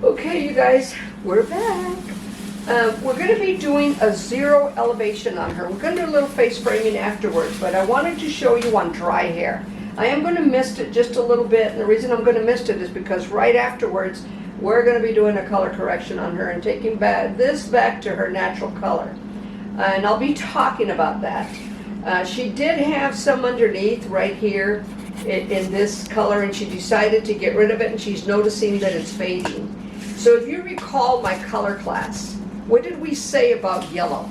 Okay, you guys, we're back. We're going to be doing a zero elevation on her. We're going to do a little face framing afterwards, but I wanted to show you on dry hair. I am going to mist it just a little bit, and the reason I'm going to mist it is because right afterwards, we're going to be doing a color correction on her and taking this back to her natural color. And I'll be talking about that. She did have some underneath right here in this color, and she decided to get rid of it, and she's noticing that it's fading. So if you recall my color class, what did we say about yellow?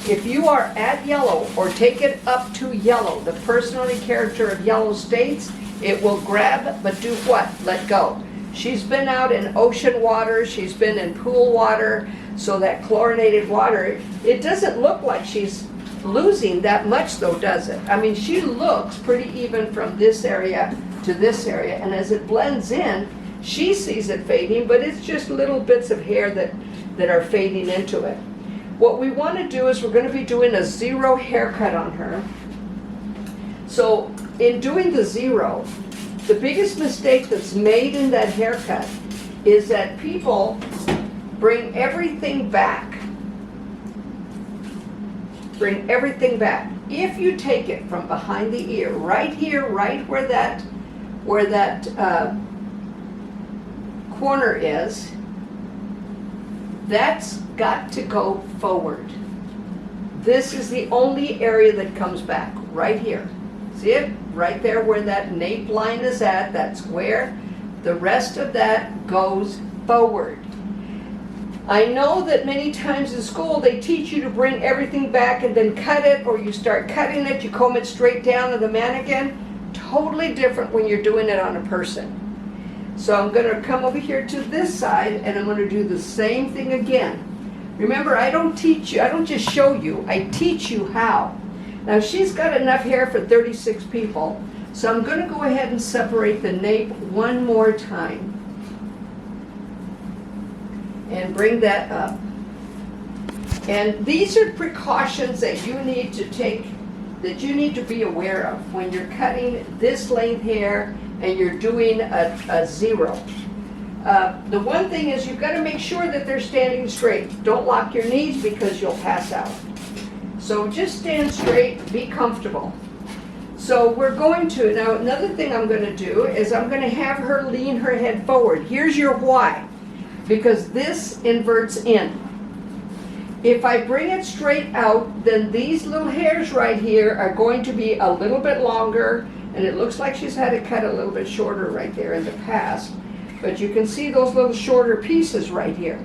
If you are at yellow or take it up to yellow, the personality character of yellow states, it will grab, but do what? Let go. She's been out in ocean water, she's been in pool water, so that chlorinated water, it doesn't look like she's losing that much though, does it? I mean, she looks pretty even from this area to this area, and as it blends in, she sees it fading, but it's just little bits of hair that are fading into it. What we want to do is we're going to be doing a zero haircut on her. So in doing the zero, the biggest mistake that's made in that haircut is that people bring everything back. Bring everything back. If you take it from behind the ear, right here, right where that corner is, that's got to go forward. This is the only area that comes back, right here. See it? Right there where that nape line is at, that's where the rest of that goes forward. I know that many times in school they teach you to bring everything back and then cut it, or you start cutting it, you comb it straight down to the mannequin. Totally different when you're doing it on a person. So I'm going to come over here to this side and I'm going to do the same thing again. Remember, I don't teach you, I don't just show you, I teach you how. Now she's got enough hair for 36 people, so I'm going to go ahead and separate the nape one more time. And bring that up. And these are precautions that you need to take, that you need to be aware of when you're cutting this length hair and you're doing a zero. The one thing is you've got to make sure that they're standing straight. Don't lock your knees because you'll pass out. So just stand straight, be comfortable. So we're going to, now another thing I'm going to do is I'm going to have her lean her head forward. Here's your why. Because this inverts in. If I bring it straight out, then these little hairs right here are going to be a little bit longer, and it looks like she's had it cut a little bit shorter right there in the past. But you can see those little shorter pieces right here.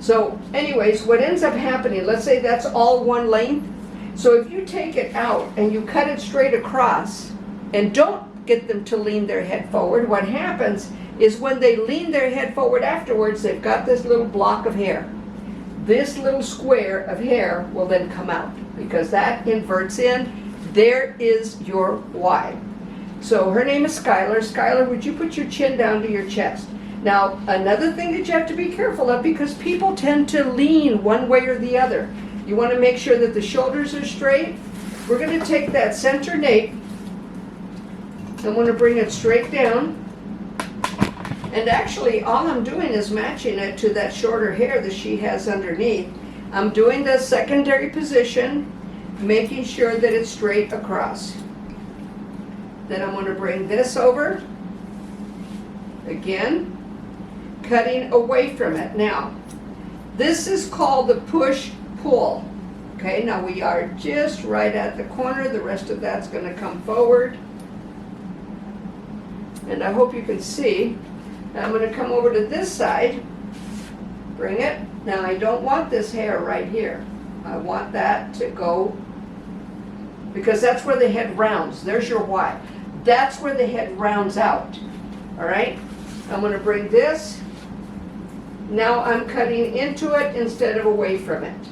So anyways, what ends up happening, let's say that's all one length. So if you take it out and you cut it straight across and don't get them to lean their head forward, what happens is when they lean their head forward afterwards, they've got this little block of hair. This little square of hair will then come out because that inverts in. There is your why. So her name is Skylar. Skylar, would you put your chin down to your chest? Now, another thing that you have to be careful of, because people tend to lean one way or the other. You want to make sure that the shoulders are straight. We're going to take that center nape. I'm going to bring it straight down. And actually, all I'm doing is matching it to that shorter hair that she has underneath. I'm doing the secondary position, making sure that it's straight across. Then I'm going to bring this over. Again, cutting away from it. Now, this is called the push-pull. Okay, now we are just right at the corner. The rest of that's going to come forward. And I hope you can see. Now I'm going to come over to this side, bring it. Now I don't want this hair right here. I want that to go, because that's where the head rounds. There's your why. That's where the head rounds out. All right? I'm going to bring this. Now I'm cutting into it instead of away from it.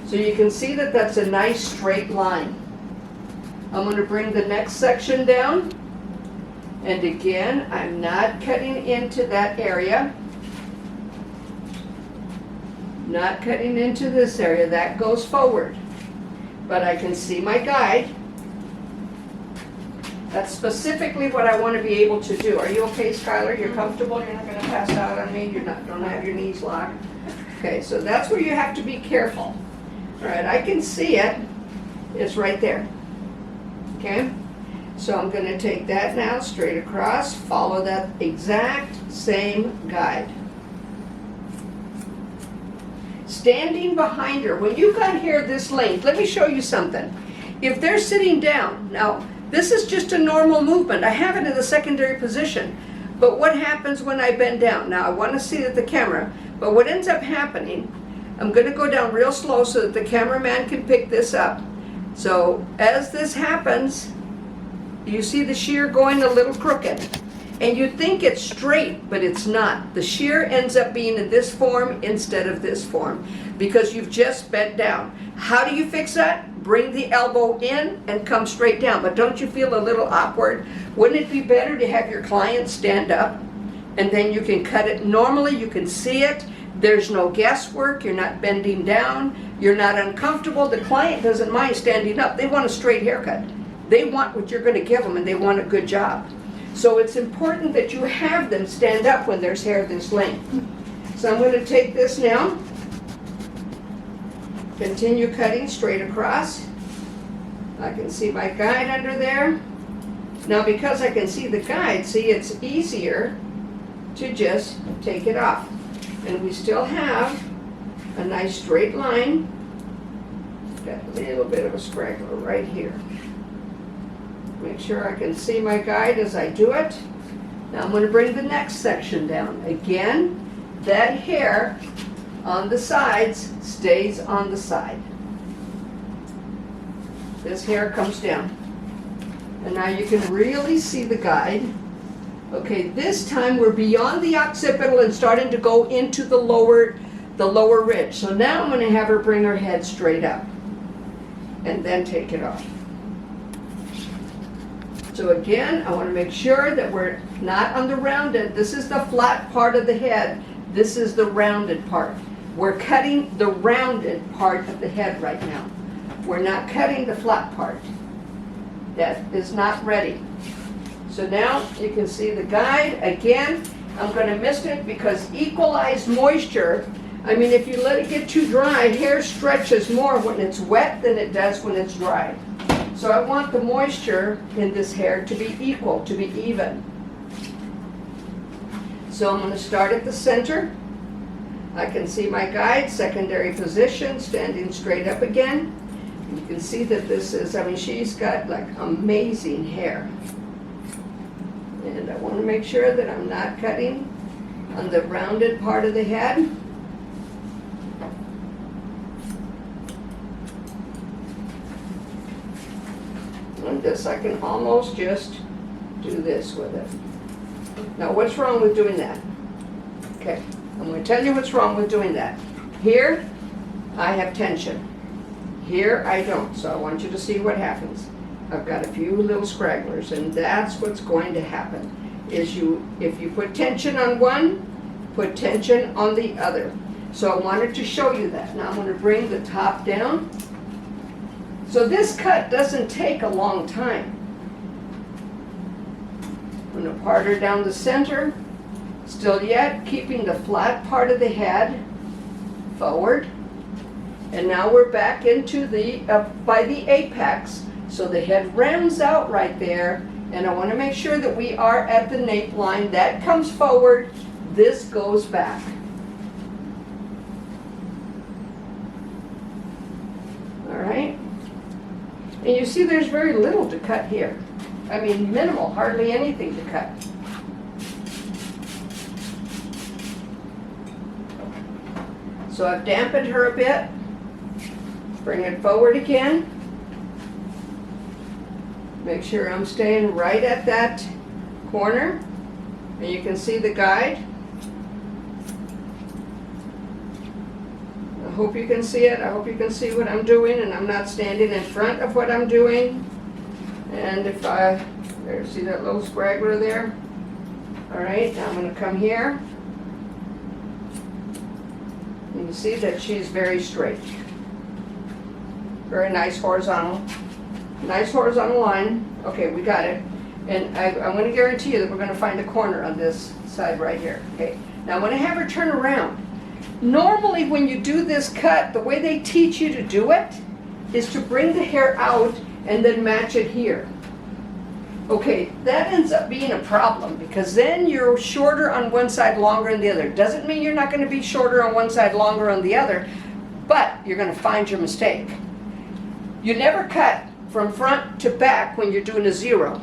So you can see that that's a nice straight line. I'm going to bring the next section down. And again, I'm not cutting into that area. Not cutting into this area. That goes forward. But I can see my guide. That's specifically what I want to be able to do. Are you okay, Skylar? You're comfortable? You're not going to pass out on me? Don't have your knees locked? Okay, so that's where you have to be careful. All right, I can see it. It's right there. Okay? So I'm going to take that now straight across, follow that exact same guide. Standing behind her, when you've got hair this length, let me show you something. If they're sitting down, now this is just a normal movement. I have it in the secondary position. But what happens when I bend down? Now I want to see it at the camera, but what ends up happening, I'm going to go down real slow so that the cameraman can pick this up. So as this happens, you see the shear going a little crooked. And you think it's straight, but it's not. The shear ends up being in this form instead of this form because you've just bent down. How do you fix that? Bring the elbow in and come straight down. But don't you feel a little awkward? Wouldn't it be better to have your client stand up and then you can cut it? Normally you can see it. There's no guesswork. You're not bending down. You're not uncomfortable. The client doesn't mind standing up. They want a straight haircut. They want what you're going to give them and they want a good job. So it's important that you have them stand up when there's hair this length. So I'm going to take this now, continue cutting straight across. I can see my guide under there. Now because I can see the guide, see, it's easier to just take it off. And we still have a nice straight line. Got a little bit of a straggler right here. Make sure I can see my guide as I do it. Now I'm going to bring the next section down. Again, that hair on the sides stays on the side. This hair comes down. And now you can really see the guide. Okay, this time we're beyond the occipital and starting to go into the lower ridge. So now I'm going to have her bring her head straight up and then take it off. So again, I want to make sure that we're not on the rounded. This is the flat part of the head. This is the rounded part. We're cutting the rounded part of the head right now. We're not cutting the flat part. That is not ready. So now you can see the guide. Again, I'm going to mist it because equalized moisture, I mean, if you let it get too dry, hair stretches more when it's wet than it does when it's dry. So I want the moisture in this hair to be equal, to be even. So I'm going to start at the center. I can see my guide, secondary position, standing straight up again. You can see that this is, I mean, she's got like amazing hair. And I want to make sure that I'm not cutting on the rounded part of the head. And this, I can almost just do this with it. Now, what's wrong with doing that? Okay, I'm going to tell you what's wrong with doing that. Here, I have tension. Here, I don't. So I want you to see what happens. I've got a few little scragglers, and that's what's going to happen. Is if you put tension on one, put tension on the other. So I wanted to show you that. Now I'm going to bring the top down. So this cut doesn't take a long time. I'm going to part her down the center, still yet keeping the flat part of the head forward. And now we're back into the, by the apex, so the head rounds out right there. And I want to make sure that we are at the nape line. That comes forward, this goes back. All right? And you see there's very little to cut here. I mean, minimal, hardly anything to cut. So I've dampened her a bit. Bring it forward again. Make sure I'm staying right at that corner. And you can see the guide. I hope you can see it. I hope you can see what I'm doing and I'm not standing in front of what I'm doing. And if I, there, see that little scraggler there? All right, now I'm going to come here. You can see that she's very straight. Very nice horizontal line. Okay, we got it. And I'm going to guarantee you that we're going to find a corner on this side right here. Okay. Now I'm going to have her turn around. Normally when you do this cut, the way they teach you to do it is to bring the hair out and then match it here. Okay, that ends up being a problem because then you're shorter on one side, longer on the other. Doesn't mean you're not going to be shorter on one side, longer on the other, but you're going to find your mistake. You never cut from front to back when you're doing a zero.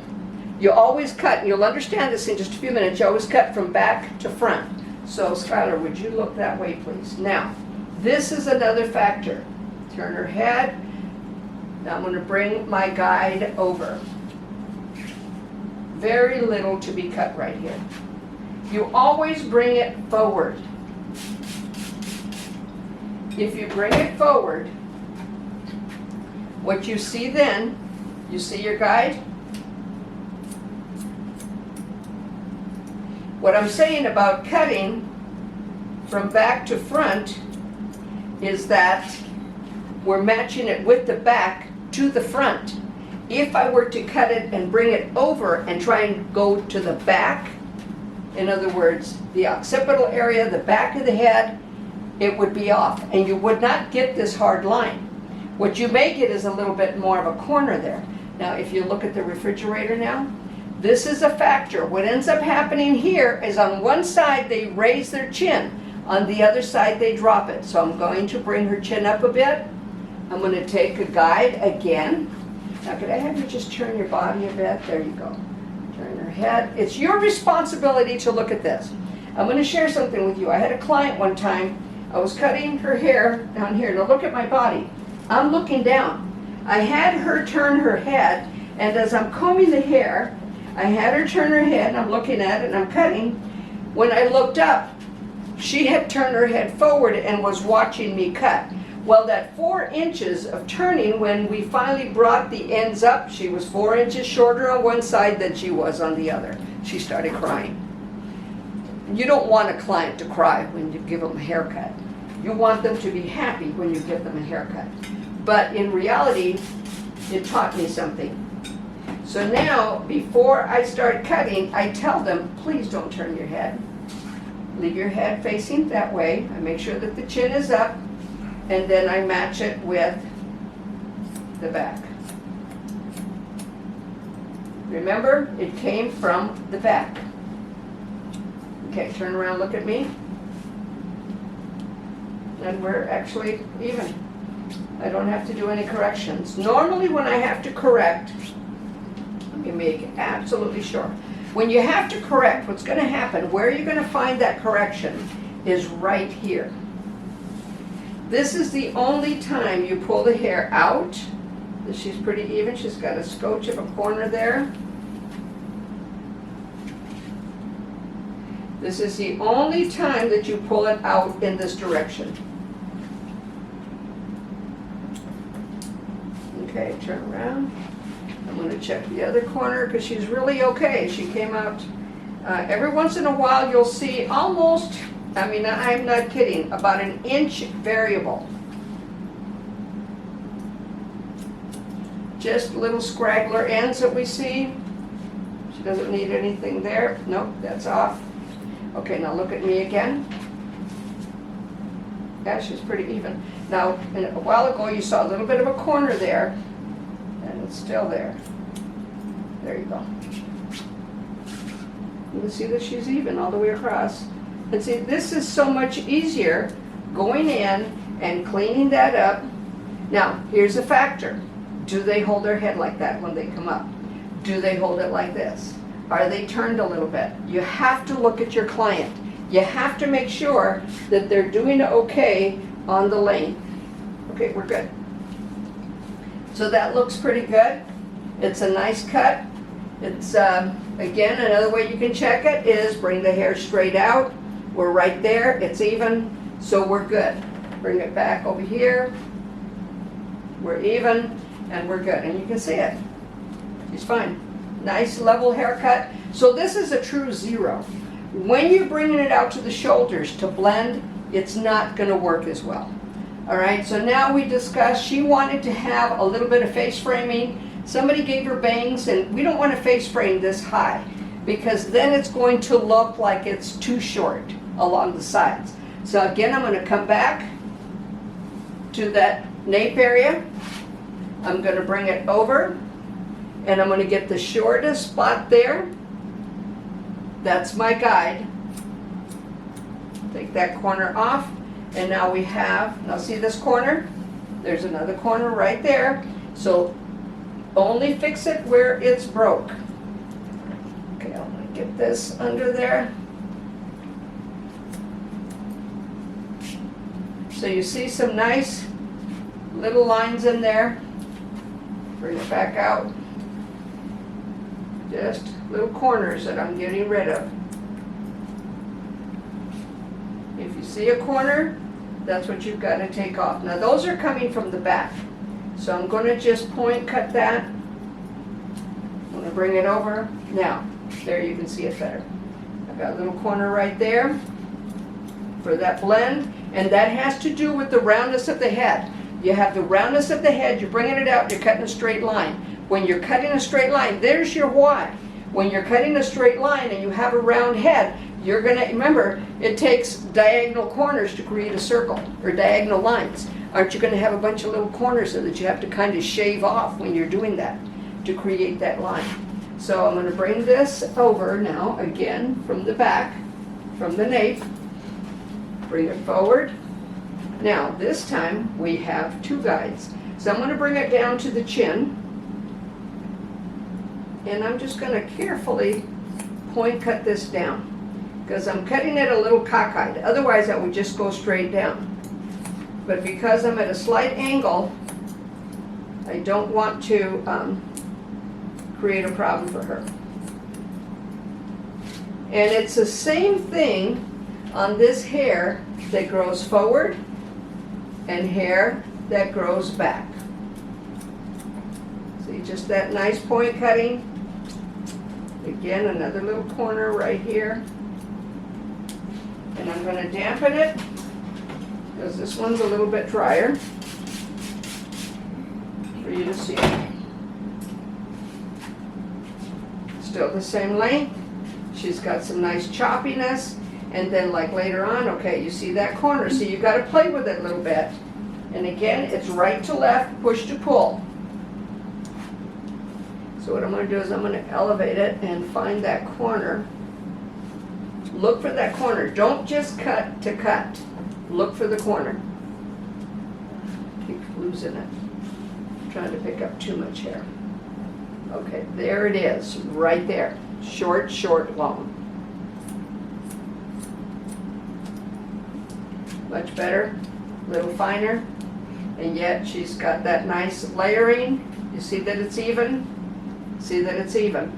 You always cut, and you'll understand this in just a few minutes, you always cut from back to front. So Skylar, would you look that way, please? Now, this is another factor. Turn her head. Now I'm going to bring my guide over. Very little to be cut right here. You always bring it forward. If you bring it forward, what you see then, you see your guide? What I'm saying about cutting from back to front is that we're matching it with the back to the front. If I were to cut it and bring it over and try and go to the back, in other words, the occipital area, the back of the head, it would be off and you would not get this hard line. What you may get is a little bit more of a corner there. Now if you look at the refrigerator now, this is a factor. What ends up happening here is on one side they raise their chin, on the other side they drop it. So I'm going to bring her chin up a bit. I'm going to take a guide again. Now could I have you just turn your body a bit? There you go. Turn her head. It's your responsibility to look at this. I'm going to share something with you. I had a client one time. I was cutting her hair down here. Now look at my body. I'm looking down. I had her turn her head, and as I'm combing the hair, I had her turn her head, and I'm looking at it, and I'm cutting. When I looked up, she had turned her head forward and was watching me cut. Well, that 4 inches of turning, when we finally brought the ends up, she was 4 inches shorter on one side than she was on the other. She started crying. You don't want a client to cry when you give them a haircut. You want them to be happy when you give them a haircut. But in reality, it taught me something. So now, before I start cutting, I tell them, please don't turn your head. Leave your head facing that way. I make sure that the chin is up, and then I match it with the back. Remember, it came from the back. Okay, turn around, look at me. And we're actually even. I don't have to do any corrections. Normally when I have to correct, let me make absolutely sure. When you have to correct, what's going to happen, where you're going to find that correction is right here. This is the only time you pull the hair out. She's pretty even. She's got a scotch of a corner there. This is the only time that you pull it out in this direction. Okay, turn around. I'm going to check the other corner because she's really okay. She came out, every once in a while you'll see almost, I mean, I'm not kidding, about an inch variable. Just little scraggler ends that we see. She doesn't need anything there. Nope, that's off. Okay, now look at me again. Yeah, she's pretty even. Now, a while ago you saw a little bit of a corner there, and it's still there. There you go. You can see that she's even all the way across. And see, this is so much easier going in and cleaning that up. Now, here's a factor. Do they hold their head like that when they come up? Do they hold it like this? Are they turned a little bit? You have to look at your client. You have to make sure that they're doing okay on the lane. Okay, we're good. So that looks pretty good. It's a nice cut. It's, again, another way you can check it is bring the hair straight out. We're right there. It's even, so we're good. Bring it back over here. We're even, and we're good. And you can see it. She's fine. Nice level haircut. So this is a true zero. When you're bringing it out to the shoulders to blend, it's not going to work as well. All right, so now we discussed she wanted to have a little bit of face framing. somebody gave her bangs, and we don't want to face frame this high because then it's going to look like it's too short along the sides. So again, I'm going to come back to that nape area. I'm going to bring it over, and I'm going to get the shortest spot there. That's my guide. Take that corner off, and now we have, now see this corner? There's another corner right there. So only fix it where it's broke. Okay, I'm going to get this under there. So you see some nice little lines in there. Bring it back out. Just little corners that I'm getting rid of. If you see a corner, that's what you've got to take off. Now those are coming from the back. So I'm going to just point cut that. I'm going to bring it over. Now, there you can see it better. I've got a little corner right there for that blend. And that has to do with the roundness of the head. You have the roundness of the head, you're bringing it out, you're cutting a straight line. When you're cutting a straight line, there's your why. When you're cutting a straight line and you have a round head, you're going to, remember, it takes diagonal corners to create a circle, or diagonal lines. Aren't you going to have a bunch of little corners so that you have to kind of shave off when you're doing that to create that line? So I'm going to bring this over now, again, from the back, from the nape. Bring it forward. Now, this time we have two guides. So I'm going to bring it down to the chin. And I'm just going to carefully point cut this down, because I'm cutting it a little cockeyed. Otherwise, I would just go straight down. But because I'm at a slight angle, I don't want to create a problem for her. And it's the same thing on this hair that grows forward and hair that grows back. See, just that nice point cutting. Again, another little corner right here. And I'm going to dampen it because this one's a little bit drier for you to see. Still the same length. She's got some nice choppiness. And then like later on, okay, you see that corner. So you've got to play with it a little bit. And again, it's right to left, push to pull. So what I'm going to do is I'm going to elevate it and find that corner. Look for that corner. Don't just cut to cut. Look for the corner. Keep losing it. I'm trying to pick up too much hair. Okay, there it is, right there. Short, short, long. Much better, a little finer, and yet she's got that nice layering. You see that it's even? See that it's even.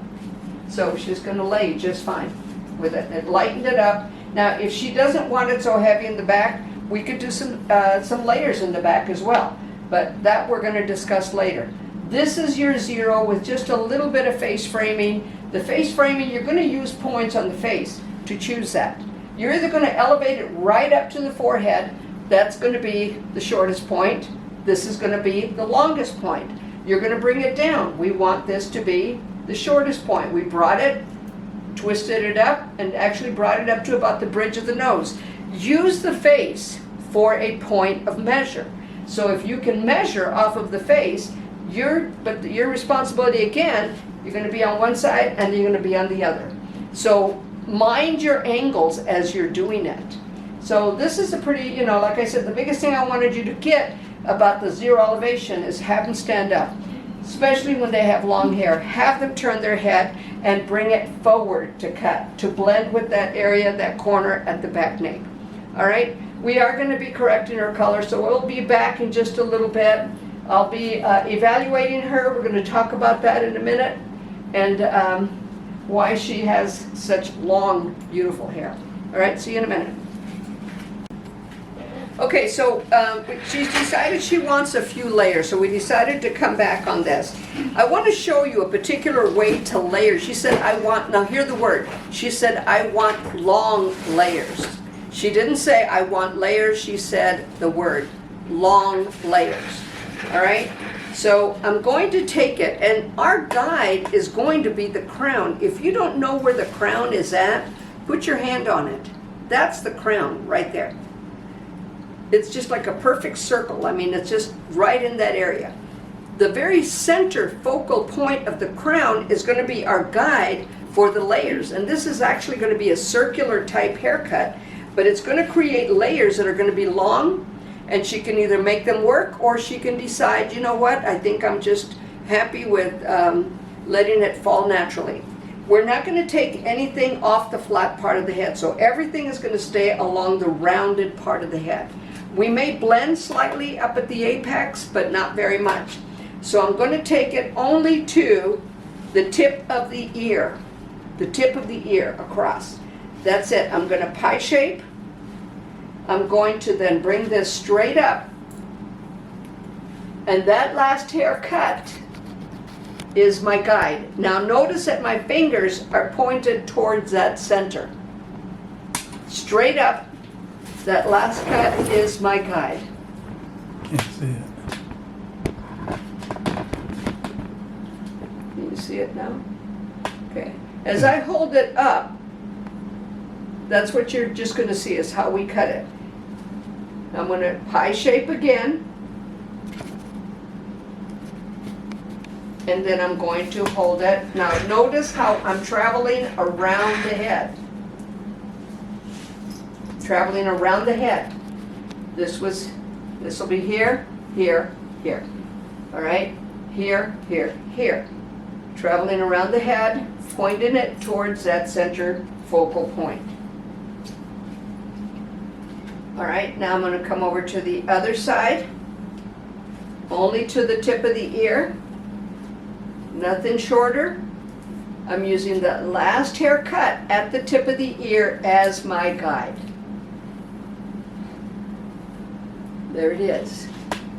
So she's going to lay just fine with it. It lightened it up. Now, if she doesn't want it so heavy in the back, we could do some layers in the back as well. But that we're going to discuss later. This is your zero with just a little bit of face framing. The face framing, you're going to use points on the face to choose that. You're either going to elevate it right up to the forehead. That's going to be the shortest point. This is going to be the longest point. You're going to bring it down. We want this to be the shortest point. We brought it, twisted it up, and actually brought it up to about the bridge of the nose. Use the face for a point of measure. So if you can measure off of the face, your responsibility again, you're going to be on one side and you're going to be on the other. So mind your angles as you're doing it. So this is a pretty, like I said, the biggest thing I wanted you to get about the zero elevation is have them stand up, especially when they have long hair. Have them turn their head and bring it forward to cut, to blend with that area, that corner at the back nape. All right, we are going to be correcting her color, so we'll be back in just a little bit. I'll be evaluating her. We're going to talk about that in a minute, and why she has such long, beautiful hair. All right, see you in a minute. Okay, so she's decided she wants a few layers, so we decided to come back on this. I want to show you a particular way to layer. She said, I want, now hear the word, she said, I want long layers. She didn't say, I want layers, she said the word, long layers. All right, So I'm going to take it, and our guide is going to be the crown. If you don't know where the crown is at, put your hand on it. That's the crown right there. It's just like a perfect circle. I mean, it's just right in that area. The very center focal point of the crown is going to be our guide for the layers. And this is actually going to be a circular type haircut, but it's going to create layers that are going to be long, and she can either make them work or she can decide, you know what, I think I'm just happy with letting it fall naturally. We're not going to take anything off the flat part of the head, so everything is going to stay along the rounded part of the head. We may blend slightly up at the apex, but not very much. So I'm going to take it only to the tip of the ear across. That's it. I'm going to pie shape. I'm going to then bring this straight up, and that last haircut is my guide. Now notice that my fingers are pointed towards that center. Straight up, that last cut is my guide. Can't see it. Can you see it now? Okay. As I hold it up, that's what you're just going to see is how we cut it. I'm going to pie shape again. And then I'm going to hold it. Now notice how I'm traveling around the head. Traveling around the head. This will be here, here, here. All right? Here, here, here. Traveling around the head, pointing it towards that center focal point. All right, now I'm going to come over to the other side, only to the tip of the ear, nothing shorter. I'm using the last haircut at the tip of the ear as my guide. There it is.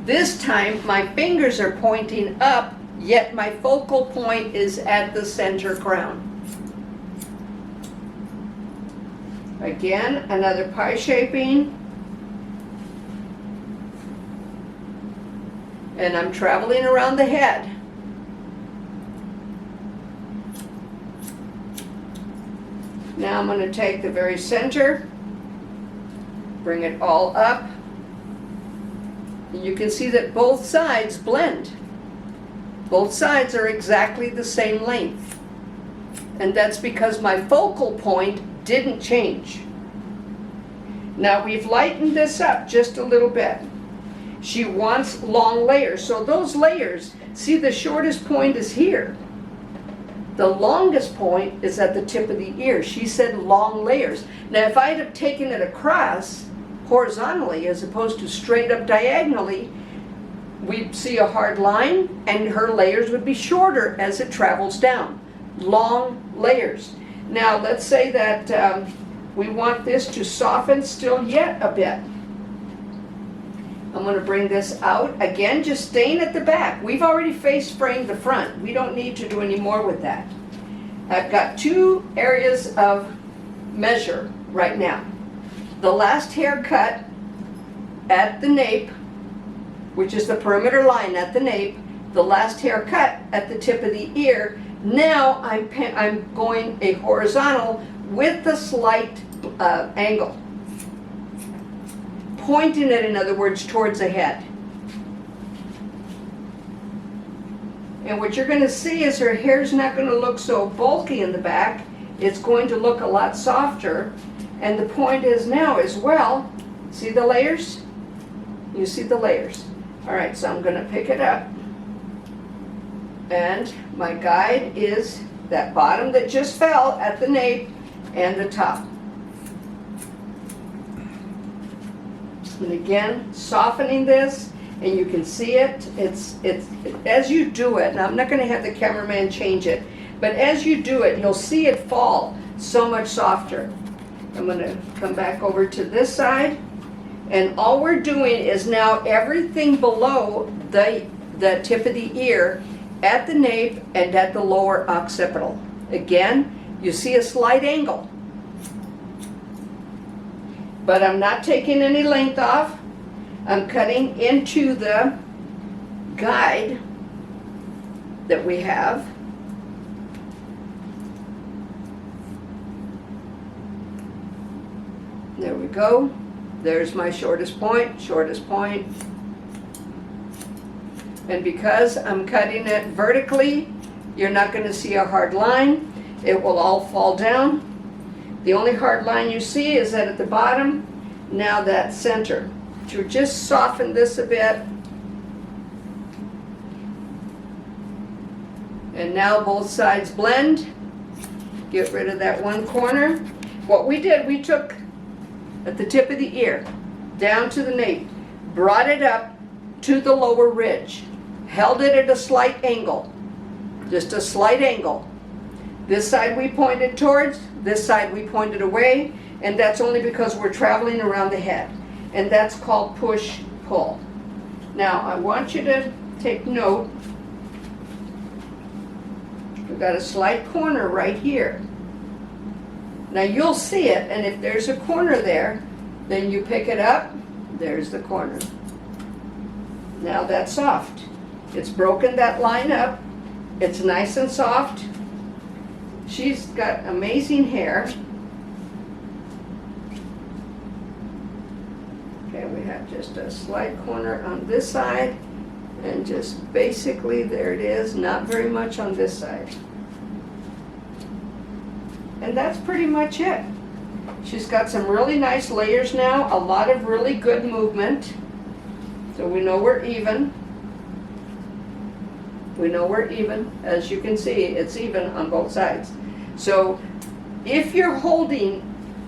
This time my fingers are pointing up, yet my focal point is at the center crown. Again, another pie shaping. And I'm traveling around the head. Now I'm going to take the very center, bring it all up. And you can see that both sides blend. Both sides are exactly the same length. And that's because my focal point didn't change. Now we've lightened this up just a little bit. She wants long layers. So those layers, see the shortest point is here. The longest point is at the tip of the ear. She said long layers. Now if I'd have taken it across horizontally as opposed to straight up diagonally, we'd see a hard line and her layers would be shorter as it travels down. Long layers. Now let's say that we want this to soften still yet a bit. I'm going to bring this out. Again, just staying at the back. We've already face framed the front. We don't need to do any more with that. I've got two areas of measure right now. The last haircut at the nape, which is the perimeter line at the nape, the last haircut at the tip of the ear. Now I'm going a horizontal with the slight angle. Pointing it, in other words, towards the head. And what you're going to see is her hair's not going to look so bulky in the back. It's going to look a lot softer. And the point is now as well, see the layers? You see the layers. All right, so I'm going to pick it up. And my guide is that bottom that just fell at the nape and the top. And again, softening this, and you can see it. It's as you do it, and I'm not going to have the cameraman change it, but as you do it, you'll see it fall so much softer. I'm going to come back over to this side, and all we're doing is now everything below the tip of the ear, at the nape and at the lower occipital. Again, you see a slight angle. But I'm not taking any length off. I'm cutting into the guide that we have. There we go. There's my shortest point, shortest point. And because I'm cutting it vertically, you're not going to see a hard line. It will all fall down. The only hard line you see is that at the bottom, now that center. To just soften this a bit. And now both sides blend. Get rid of that one corner. What we did, we took at the tip of the ear, down to the nape, brought it up to the lower ridge, held it at a slight angle, just a slight angle. This side we pointed towards, this side we pointed away, and that's only because we're traveling around the head. And that's called push-pull. Now, I want you to take note. We've got a slight corner right here. Now you'll see it, and if there's a corner there, then you pick it up, there's the corner. Now that's soft. It's broken that line up. It's nice and soft. She's got amazing hair. Okay, we have just a slight corner on this side, and just basically there it is, not very much on this side. And that's pretty much it. She's got some really nice layers now, a lot of really good movement. So we know we're even. We know we're even. As you can see, it's even on both sides. So if you're holding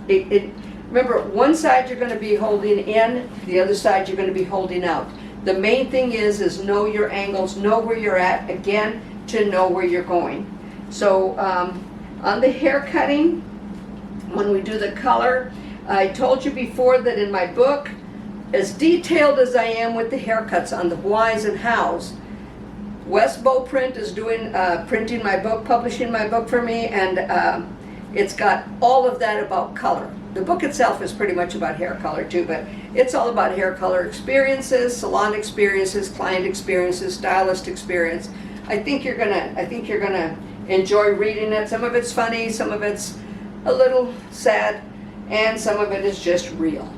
it, remember, one side you're going to be holding in, the other side you're going to be holding out. The main thing is know your angles, know where you're at, again, to know where you're going. So on the hair cutting, when we do the color, I told you before that in my book, as detailed as I am with the haircuts on the whys and hows, West Bow Print is doing printing my book, publishing my book for me, and it's got all of that about color. The book itself is pretty much about hair color too, but it's all about hair color experiences, salon experiences, client experiences, stylist experience. I think you're gonna enjoy reading it. Some of it's funny, some of it's a little sad, and some of it is just real.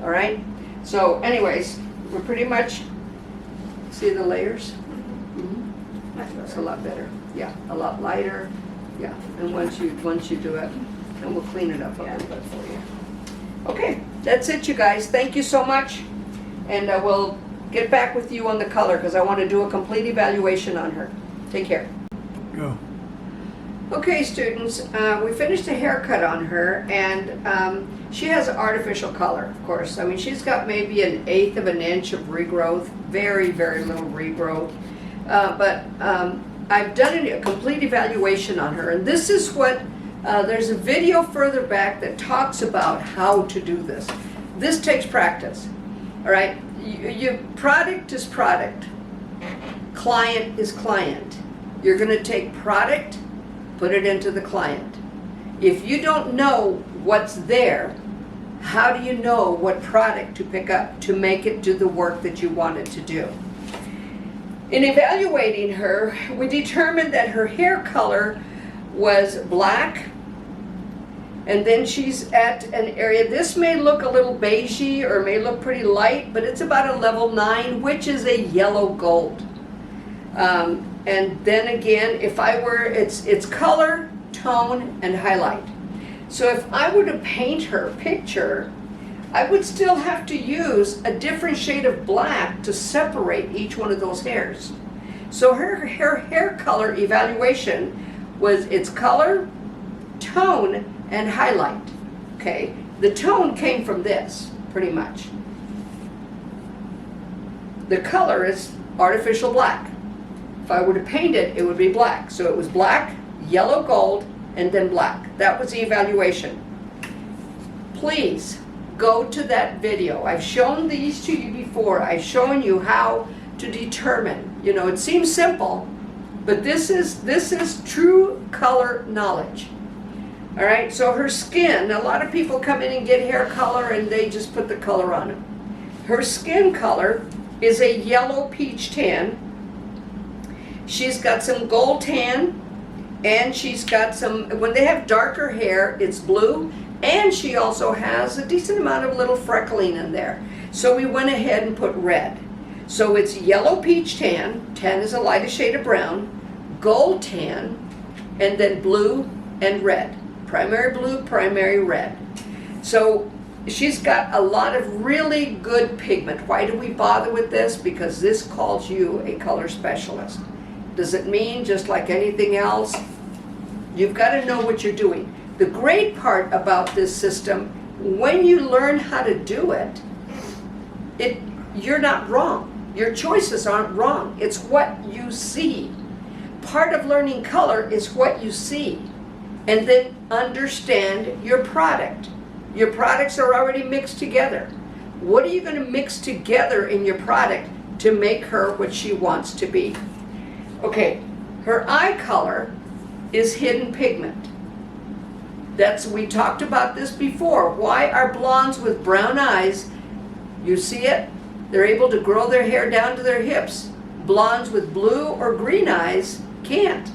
All right. So, anyways, we're pretty much see the layers. It's a lot better. Yeah, a lot lighter. Yeah, and once you do it, and we'll clean it up a little bit for you. Okay, that's it, you guys. Thank you so much, and we'll get back with you on the color because I want to do a complete evaluation on her. Take care. Go. Okay, students, we finished a haircut on her, and she has artificial color, of course. I mean, she's got maybe 1/8 of an inch of regrowth, very, very little regrowth. But I've done a complete evaluation on her, and this is what, there's a video further back that talks about how to do this. This takes practice, all right? Product is product. Client is client. You're gonna take product, put it into the client. If you don't know what's there, how do you know what product to pick up to make it do the work that you want it to do? In evaluating her, we determined that her hair color was black, and then she's at an area, this may look a little beigey or may look pretty light, but it's about a level 9, which is a yellow gold. And then again, if I were, it's color, tone, and highlight. So if I were to paint her picture, I would still have to use a different shade of black to separate each one of those hairs. So her hair color evaluation was its color, tone, and highlight. Okay, the tone came from this, pretty much. The color is artificial black. If I were to paint it, it would be black. So it was black, yellow gold, and then black. That was the evaluation. Please go to that video. I've shown these to you before. I've shown you how to determine. You know, it seems simple, but this is true color knowledge. All right, so her skin, a lot of people come in and get hair color and they just put the color on it. Her skin color is a yellow peach tan She's got some gold tan, and she's got some, when they have darker hair, it's blue, and she also has a decent amount of little freckling in there. So we went ahead and put red. So it's yellow peach tan, tan is a lighter shade of brown, gold tan, and then blue and red. Primary blue, primary red. So she's got a lot of really good pigment. Why do we bother with this? Because this calls you a color specialist. Does it mean just like anything else? You've got to know what you're doing. The great part about this system, when you learn how to do it, you're not wrong. Your choices aren't wrong. It's what you see. Part of learning color is what you see. And then understand your product. Your products are already mixed together. What are you going to mix together in your product to make her what she wants to be? Okay, her eye color is hidden pigment. We talked about this before. Why are blondes with brown eyes, you see it? They're able to grow their hair down to their hips. Blondes with blue or green eyes can't.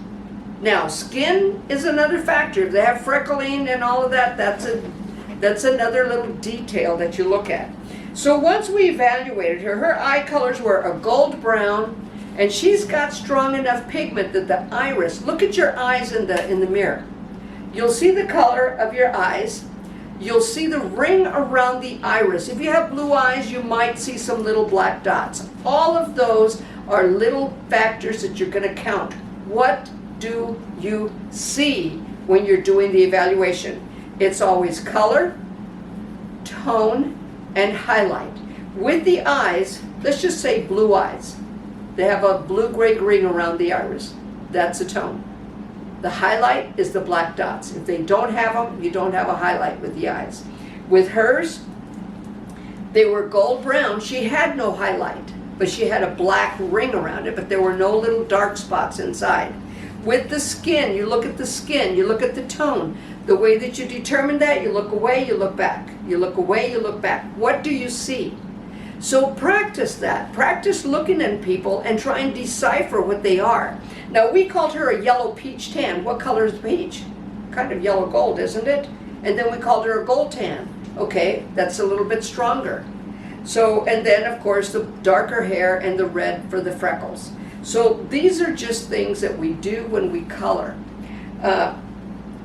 Now, skin is another factor. If they have freckling and all of that, that's another little detail that you look at. So once we evaluated her, her eye colors were a gold brown, and she's got strong enough pigment that the iris, look at your eyes in the mirror. You'll see the color of your eyes. You'll see the ring around the iris. If you have blue eyes, you might see some little black dots. All of those are little factors that you're going to count. What do you see when you're doing the evaluation? It's always color, tone, and highlight. With the eyes, let's just say blue eyes. They have a blue-gray ring around the iris. That's a tone. The highlight is the black dots. If they don't have them, you don't have a highlight with the eyes. With hers, they were gold brown. She had no highlight, but she had a black ring around it, but there were no little dark spots inside. With the skin, you look at the skin, you look at the tone. The way that you determine that, you look away, you look back. You look away, you look back. What do you see? So practice that. Practice looking at people and try and decipher what they are. Now, we called her a yellow peach tan. What color is peach? Kind of yellow gold, isn't it? And then we called her a gold tan. Okay, that's a little bit stronger. So, and then of course the darker hair and the red for the freckles. So these are just things that we do when we color.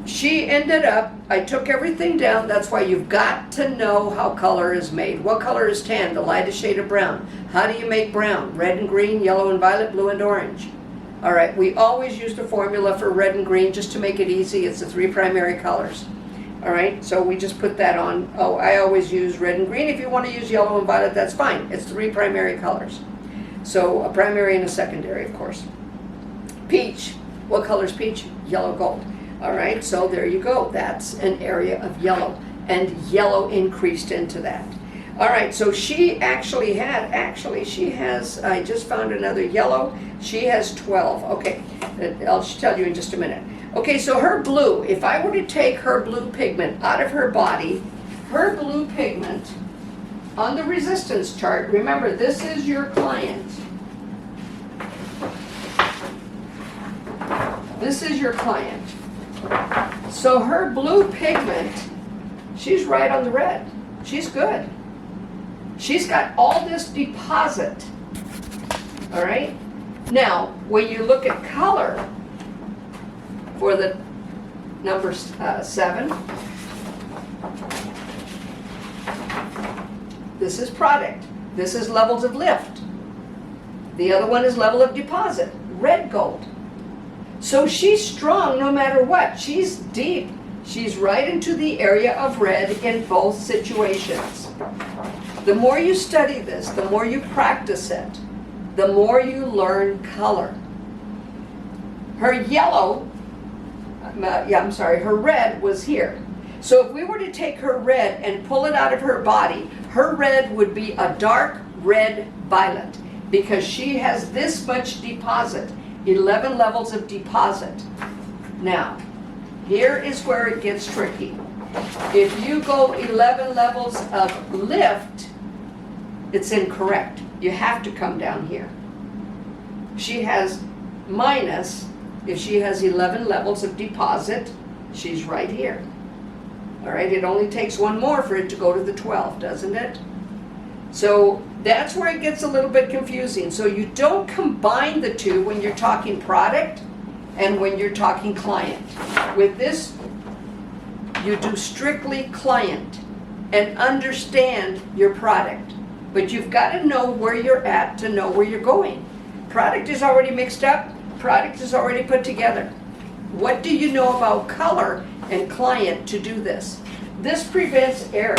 She ended up, I took everything down. That's why you've got to know how color is made. What color is tan? The lightest shade of brown. How do you make brown? Red and green, yellow and violet, blue and orange. All right, we always use the formula for red and green just to make it easy. It's the 3 primary colors. All right, so we just put that on. Oh, I always use red and green. If you want to use yellow and violet, that's fine. It's 3 primary colors. So a primary and a secondary, of course. Peach. What color is peach? Yellow gold. All right, so there you go. That's an area of yellow, and yellow increased into that. All right, so she actually has, I just found another yellow. She has 12. Okay, I'll tell you in just a minute. Okay, so her blue, if I were to take her blue pigment out of her body, her blue pigment on the resistance chart, remember this is your client. This is your client. So her blue pigment, she's right on the red. She's good. She's got all this deposit. All right? Now, when you look at color for the number 7, this is product. This is levels of lift. The other one is level of deposit, red gold. So she's strong no matter what. She's deep. She's right into the area of red in both situations. The more you study this, the more you practice it, the more you learn color. Her yellow, her red was here. So if we were to take her red and pull it out of her body, her red would be a dark red violet because she has this much deposit, 11 levels of deposit. Now, here is where it gets tricky. If you go 11 levels of lift, it's incorrect. You have to come down here. She has minus, if she has 11 levels of deposit, she's right here. All right, it only takes one more for it to go to the 12, doesn't it? So that's where it gets a little bit confusing. So you don't combine the two when you're talking product and when you're talking client. With this, you do strictly client and understand your product. But you've got to know where you're at to know where you're going. Product is already mixed up. Product is already put together. What do you know about color and client to do this? This prevents error.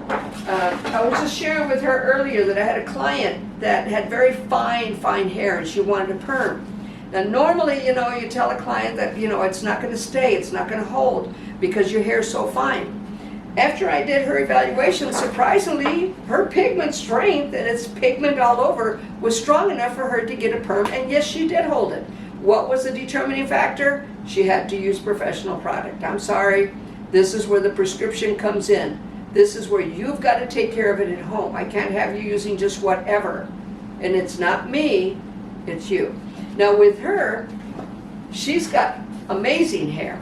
I was just sharing with her earlier that I had a client that had very fine hair and she wanted a perm. Now normally, you tell a client that, it's not going to stay, it's not going to hold because your hair is so fine. After I did her evaluation, surprisingly, her pigment strength, and it's pigment all over, was strong enough for her to get a perm, and yes, she did hold it. What was the determining factor? She had to use professional product. I'm sorry, this is where the prescription comes in. This is where you've got to take care of it at home. I can't have you using just whatever. And it's not me, it's you. Now with her, she's got amazing hair.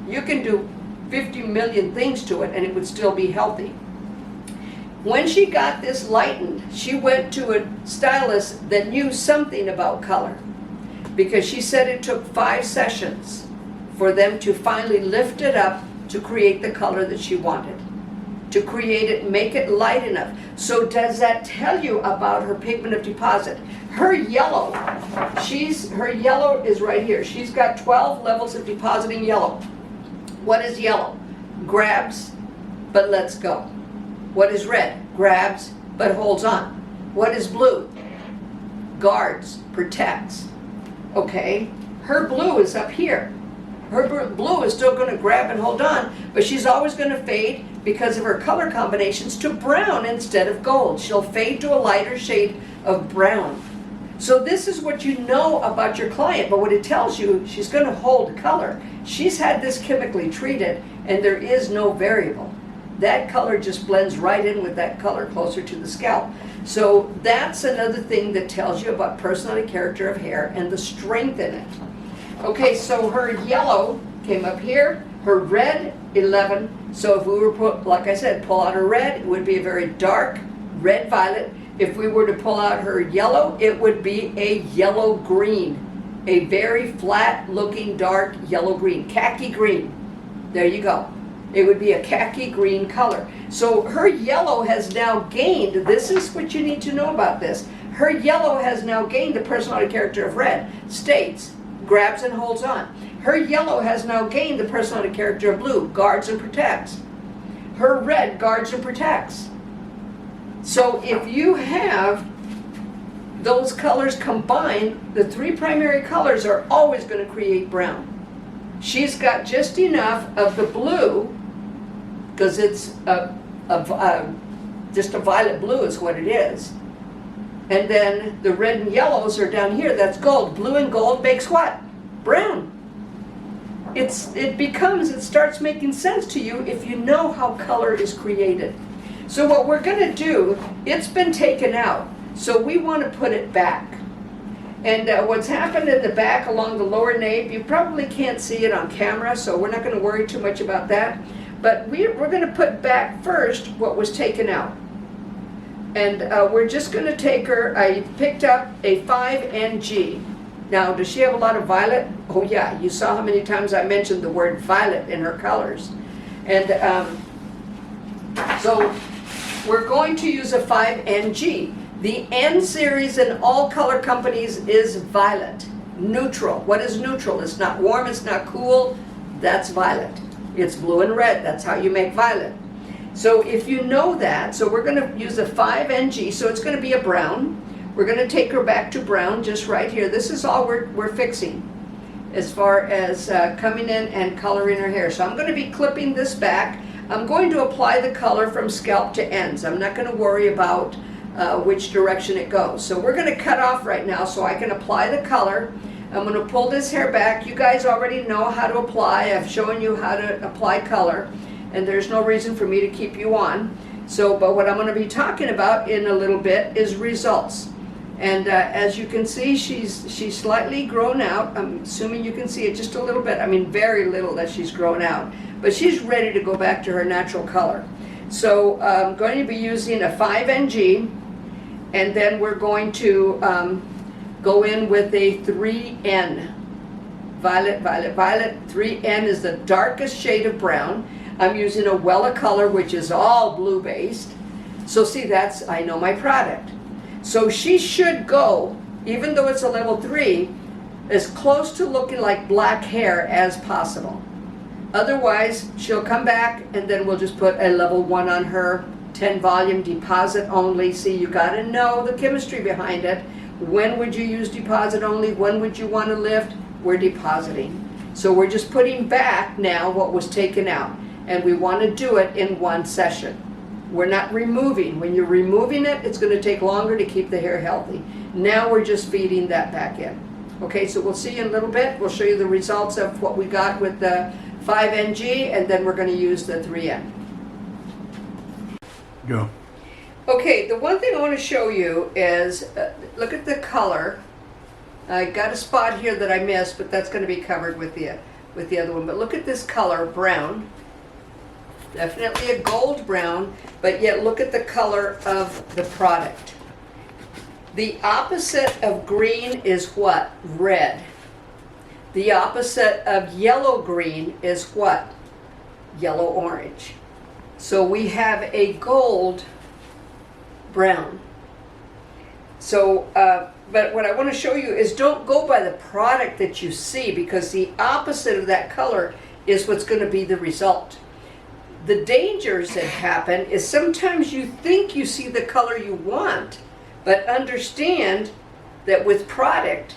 You can do 50 million things to it and it would still be healthy. When she got this lightened, she went to a stylist that knew something about color, because she said it took 5 sessions for them to finally lift it up to create the color that she wanted, to create it, make it light enough. So does that tell you about her pigment of deposit? Her yellow is right here. She's got 12 levels of depositing yellow. What is yellow? Grabs, but lets go. What is red? Grabs, but holds on. What is blue? Guards, protects. Okay, her blue is up here. Her blue is still going to grab and hold on, but she's always going to fade because of her color combinations to brown instead of gold. She'll fade to a lighter shade of brown. So this is what you know about your client, but what it tells you, she's going to hold color. She's had this chemically treated, and there is no variable. That color just blends right in with that color closer to the scalp. So that's another thing that tells you about personality, character of hair, and the strength in it. Okay, so her yellow came up here, her red, 11. So if we were, like I said, pull out her red, it would be a very dark red violet. If we were to pull out her yellow, it would be a yellow green, a very flat looking dark yellow green, khaki green. There you go. It would be a khaki green color. So her yellow has now gained, this is what you need to know about this, her yellow has now gained the personality character of red, states, grabs and holds on. Her yellow has now gained the personality character of blue, guards and protects. Her red guards and protects. So if you have those colors combined, the 3 primary colors are always going to create brown. She's got just enough of the blue, because it's just a violet blue is what it is. And then the red and yellows are down here, that's gold. Blue and gold makes what? Brown. It starts making sense to you if you know how color is created. So what we're going to do, it's been taken out, so we want to put it back. And what's happened in the back along the lower nape, you probably can't see it on camera, so we're not going to worry too much about that. But we're going to put back first what was taken out. And we're just going to take her, I picked up a 5NG. Now, does she have a lot of violet? Oh yeah, you saw how many times I mentioned the word violet in her colors. And so we're going to use a 5NG. The N series in all color companies is violet, neutral. What is neutral? It's not warm, it's not cool, that's violet. It's blue and red, that's how you make violet. So if you know that, so we're going to use a 5NG, so it's going to be a brown. We're going to take her back to brown just right here. This is all we're fixing as far as coming in and coloring her hair. So I'm going to be clipping this back. I'm going to apply the color from scalp to ends. I'm not going to worry about which direction it goes. So we're going to cut off right now so I can apply the color. I'm going to pull this hair back. You guys already know how to apply. I've shown you how to apply color, and there's no reason for me to keep you on. So, but what I'm going to be talking about in a little bit is results. And as you can see, she's slightly grown out. I'm assuming you can see it just a little bit. I mean, very little that she's grown out. But she's ready to go back to her natural color. So I'm going to be using a 5NG, and then we're going to go in with a 3N. Violet, violet, violet. 3N is the darkest shade of brown. I'm using a Wella color, which is all blue based. So see, I know my product. So she should go, even though it's a level 3, as close to looking like black hair as possible. Otherwise, she'll come back and then we'll just put a level 1 on her, 10 volume, deposit only. See, you gotta know the chemistry behind it. When would you use deposit only? When would you want to lift? We're depositing. So we're just putting back now what was taken out. And we want to do it in one session. We're not removing. When you're removing it, it's going to take longer to keep the hair healthy. Now we're just feeding that back in. Okay, so we'll see you in a little bit. We'll show you the results of what we got with the 5NG, and then we're going to use the 3N. Go. Okay, the one thing I want to show you is, look at the color. I got a spot here that I missed, but that's going to be covered with the other one. But look at this color, brown. Definitely a gold brown, but yet look at the color of the product. The opposite of green is what? Red. The opposite of yellow green is what? Yellow orange. So we have a gold brown. So, but what I want to show you is don't go by the product that you see, because the opposite of that color is what's going to be the result. The dangers that happen is sometimes you think you see the color you want, but understand that with product,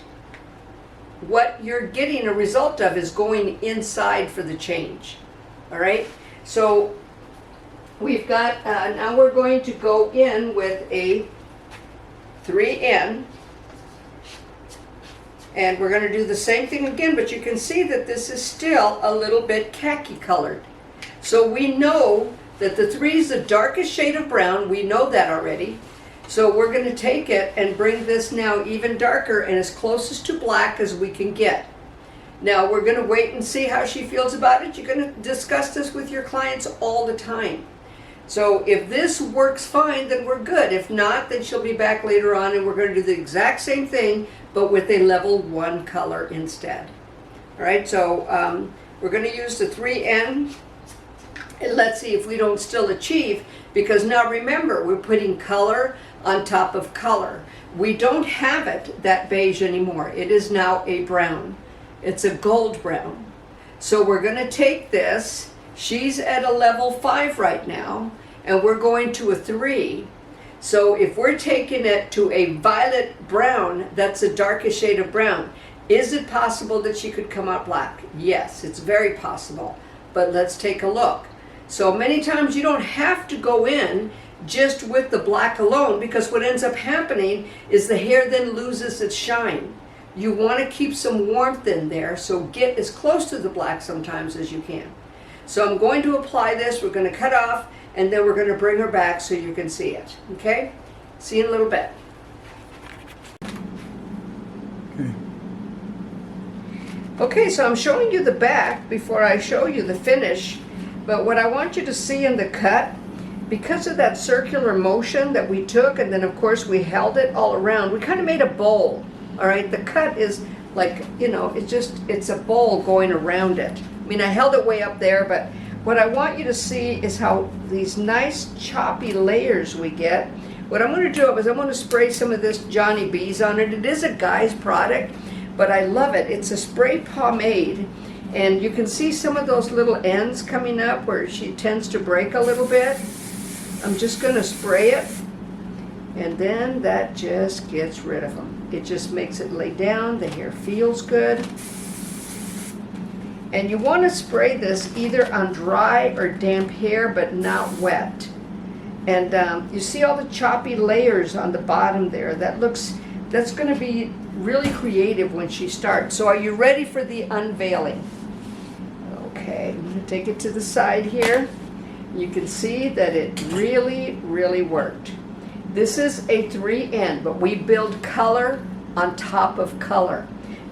what you're getting a result of is going inside for the change. All right? So we've got, now we're going to go in with a 3N. And we're going to do the same thing again, but you can see that this is still a little bit khaki colored. So we know that the 3 is the darkest shade of brown. We know that already. So we're going to take it and bring this now even darker and as closest to black as we can get. Now we're going to wait and see how she feels about it. You're going to discuss this with your clients all the time. So if this works fine, then we're good. If not, then she'll be back later on and we're going to do the exact same thing, but with a level 1 color instead. All right, so we're going to use the 3N. And let's see if we don't still achieve, because now remember, we're putting color on top of color. We don't have it that beige anymore. It is now a brown. It's a gold brown. So we're going to take this. She's at a level 5 right now, and we're going to a 3. So if we're taking it to a violet brown, that's the darkest shade of brown, is it possible that she could come out black? Yes, it's very possible. But let's take a look. So many times you don't have to go in just with the black alone, because what ends up happening is the hair then loses its shine. You want to keep some warmth in there, so get as close to the black sometimes as you can. So I'm going to apply this, we're going to cut off, and then we're going to bring her back so you can see it. Okay? See you in a little bit. Okay. Okay, so I'm showing you the back before I show you the finish. But what I want you to see in the cut, because of that circular motion that we took, and then of course we held it all around, we kind of made a bowl. All right, the cut is like, you know, it's a bowl going around it. I mean, I held it way up there, but what I want you to see is how these nice choppy layers we get. What I'm going to do is I'm going to spray some of this Johnny B's on it. It is a guy's product, but I love it. It's a spray pomade. And you can see some of those little ends coming up where she tends to break a little bit. I'm just going to spray it, and then that just gets rid of them. It just makes it lay down. The hair feels good. And you want to spray this either on dry or damp hair, but not wet. And you see all the choppy layers on the bottom there. That's going to be really creative when she starts. So are you ready for the unveiling? Okay, I'm going to take it to the side here. You can see that it really, really worked. This is a 3N, but we build color on top of color.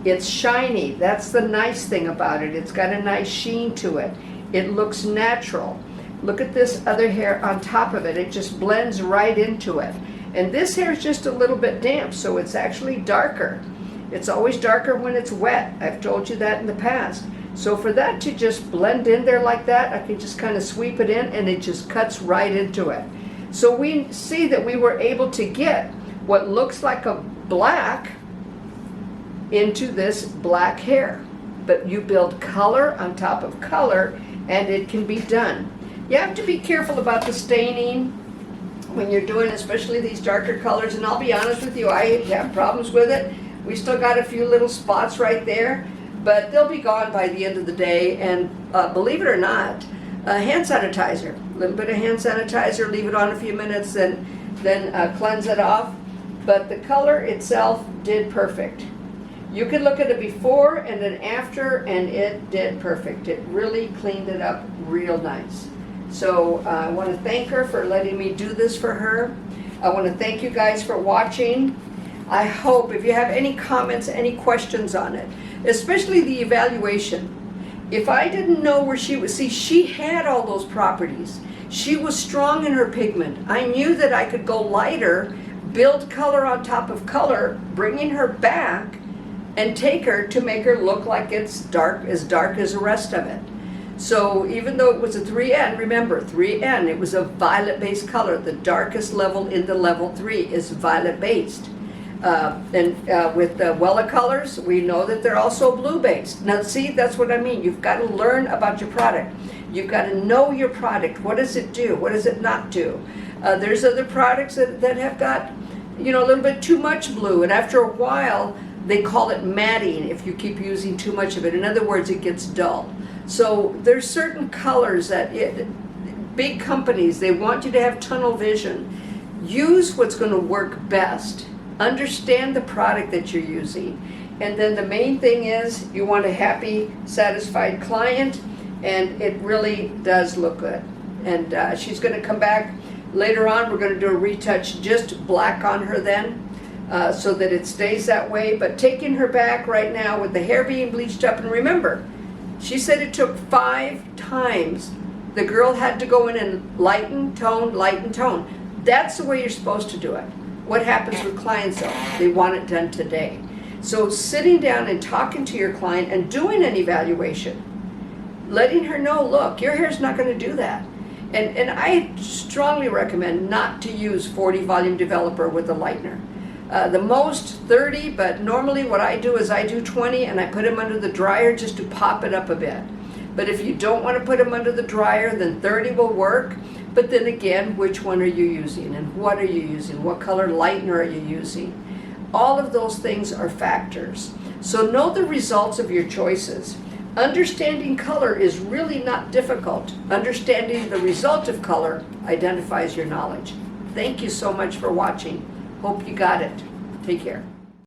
It's shiny. That's the nice thing about it. It's got a nice sheen to it. It looks natural. Look at this other hair on top of it. It just blends right into it. And this hair is just a little bit damp, so it's actually darker. It's always darker when it's wet. I've told you that in the past. So for that to just blend in there like that, I can just kind of sweep it in and it just cuts right into it. So we see that we were able to get what looks like a black into this black hair. But you build color on top of color and it can be done. You have to be careful about the staining when you're doing especially these darker colors, and I'll be honest with you, I have problems with it. We still got a few little spots right there, but they'll be gone by the end of the day. And believe it or not, hand sanitizer, a little bit of hand sanitizer, leave it on a few minutes, then cleanse it off. But the color itself did perfect. You can look at it before and then after, and it did perfect. It really cleaned it up real nice. So I want to thank her for letting me do this for her. I want to thank you guys for watching. I hope if you have any comments, any questions on it, especially the evaluation. If I didn't know where she was, see, she had all those properties. She was strong in her pigment. I knew that I could go lighter, build color on top of color, bringing her back, and take her to make her look like it's dark as the rest of it. So even though it was a 3N, remember 3N, it was a violet-based color. The darkest level in the level 3 is violet-based. With the Wella colors, we know that they're also blue-based. Now see, that's what I mean. You've got to learn about your product. You've got to know your product. What does it do? What does it not do? There's other products that have got, you know, a little bit too much blue, and after a while, they call it matting if you keep using too much of it. In other words, it gets dull. So there's certain colors that big companies, they want you to have tunnel vision. Use what's going to work best. Understand the product that you're using. And then the main thing is you want a happy, satisfied client, and it really does look good. And she's going to come back later on. We're going to do a retouch, just black on her then, so that it stays that way. But taking her back right now with the hair being bleached up, and remember, she said it took 5 times. The girl had to go in and lighten tone. That's the way you're supposed to do it. What happens with clients though? They want it done today. So sitting down and talking to your client and doing an evaluation, letting her know, look, your hair's not going to do that. And I strongly recommend not to use 40 volume developer with a lightener. The most 30, but normally what I do is I do 20 and I put them under the dryer just to pop it up a bit. But if you don't want to put them under the dryer, then 30 will work. But then again, which one are you using and what are you using? What color lightener are you using? All of those things are factors. So know the results of your choices. Understanding color is really not difficult. Understanding the result of color identifies your knowledge. Thank you so much for watching. Hope you got it. Take care.